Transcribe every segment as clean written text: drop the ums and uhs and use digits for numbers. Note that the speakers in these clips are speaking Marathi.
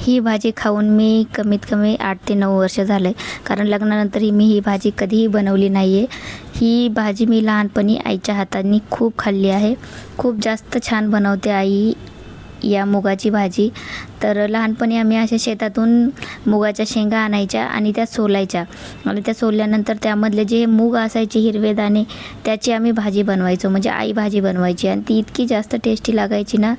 ही भाजी खाऊन मी कमीत कमी 8 ते 9 वर्ष झाले, कारण लग्नानंतरही मी ही भाजी कधीही बनवली नाही आहे. ही भाजी मी लहानपणी आईच्या हातांनी खूप खाल्ली आहे. खूप जास्त छान बनवते आई या मुगाची भाजी. तर लहानपणी आम्ही अशा शेतातून मुगाच्या शेंगा आणायच्या आणि त्या सोलायच्या, आणि त्या सोलल्यानंतर त्यामधले जे मूग असायचे हिरवे दाणे, त्याची आम्ही भाजी बनवायचो. म्हणजे आई भाजी बनवायची आणि ती इतकी जास्त टेस्टी लागायची ना,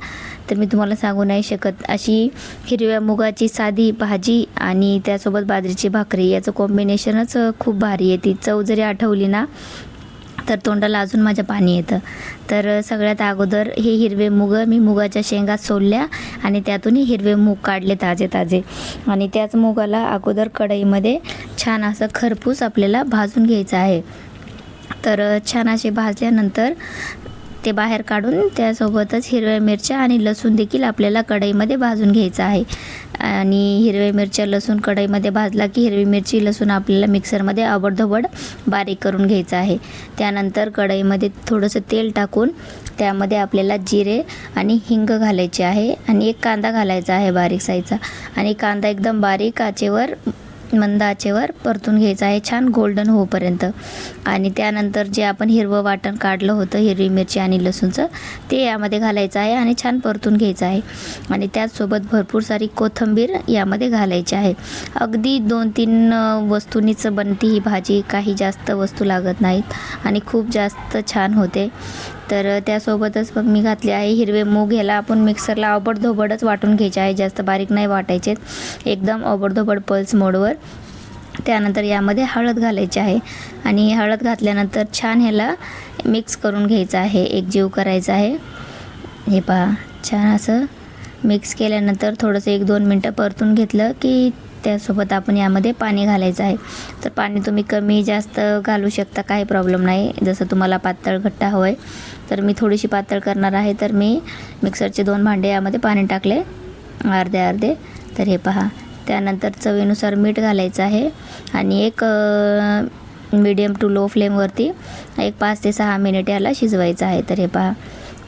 तर मी तुम्हाला सांगू नाही शकत. अशी हिरव्या मुगाची साधी भाजी आणि त्यासोबत बाजरीची भाकरी याचं कॉम्बिनेशनच खूप भारी आहे. ती चव जरी आठवली ना तर तोंडाला अजून माझ्या पाणी येतं. तर सगळ्यात अगोदर हे हिरवे मी मुगाच्या शेंगा सोलल्या आणि त्यातूनही हिरवे मूग काढले ताजे ताजे, आणि त्याच मुगाला अगोदर कढईमध्ये छान असं खरपूस आपल्याला भाजून घ्यायचं आहे. तर छान असे भाजल्यानंतर ते बाहेर काढून त्यासोबतच हिरव्या मिरच्या आणि लसूण देखील आपल्याला कढईमध्ये भाजून घ्यायचं आहे. आणि हिरव्या मिरच्या लसूण कढईमध्ये भाजला की हिरवी मिरची लसूण आपल्याला मिक्सरमध्ये आबडधोबड बारीक करून घ्यायचं आहे. त्यानंतर कढईमध्ये थोडंसं तेल टाकून त्यामध्ये आपल्याला जिरे आणि हिंग घालायचे आहे, आणि एक कांदा घालायचा आहे बारीक साईजचा, आणि कांदा एकदम बारीक आचेवर मंद आचेवर परतून घ्यायचं आहे छान गोल्डन होईपर्यंत. आणि त्यानंतर जे आपण हिरवं वाटण काढलं होतं हिरवी मिरची आणि लसूणचं, ते यामध्ये घालायचं आहे आणि छान परतून घ्यायचं आहे. आणि त्याचसोबत भरपूर सारी कोथिंबीर यामध्ये घालायची आहे. अगदी 2-3 वस्तूंनीच बनते ही भाजी, काही जास्त वस्तू लागत नाहीत आणि खूप जास्त छान होते. तर त्यासोबतच मग मी घातले आहे हिरवे मूग. ह्याला आपण मिक्सरला आबडधोबडच वाटून घ्यायचे आहे, जास्त बारीक नाही वाटायचे, एकदम आबडधोबड पल्स मोडवर. त्यानंतर यामध्ये हळद घालायची आहे, आणि हळद घातल्यानंतर छान ह्याला मिक्स करून घ्यायचं आहे, एकजीव करायचं आहे. हे पहा, छान असं मिक्स केल्यानंतर थोडंसं 1-2 मिनटं परतून घेतलं की त्यासोबत आपण यामध्ये पाणी घालायचं आहे. तर पाणी तुम्ही कमी जास्त घालू शकता, काही प्रॉब्लेम नाही, जसं तुम्हाला पातळ घट्ट हवं आहे. तर मी थोडीशी पातळ करणार आहे, तर मी मिक्सरचे 2 भांडे यामध्ये पाणी टाकले, अर्धे. तर हे पहा, त्यानंतर चवीनुसार मीठ घालायचं आहे, आणि एक मीडियम टू लो फ्लेमवरती एक 5 ते 6 मिनिट याला शिजवायचं आहे. तर हे पहा,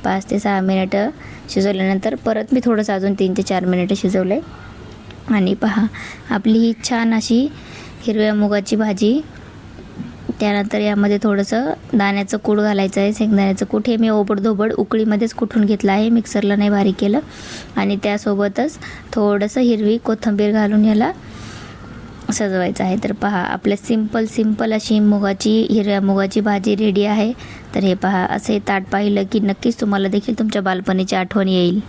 5 ते 6 मिनिटं शिजवल्यानंतर परत मी थोडंसं अजून 3 ते 4 मिनिटं शिजवलं आहे. आणि पहा, आपली ही छान अशी हिरव्या मुगाची भाजी. त्यानंतर यामध्ये थोडंसं दाण्याचं कूट घालायचं आहे, शेंगदाण्याचं कूट. हे मी ओबडधोबड उकळीमध्येच कुटून घेतलं आहे, मिक्सरला नाही बारीक केलं. आणि त्यासोबतच थोडंसं हिरवी कोथिंबीर घालून याला सजवायचं आहे. तर पहा, आपल्या सिंपल अशी हिरव्या मुगाची भाजी रेडी आहे. तर हे पहा, असे ताट पाहिलं की नक्कीच तुम्हाला देखील तुमच्या बालपणीची आठवण येईल.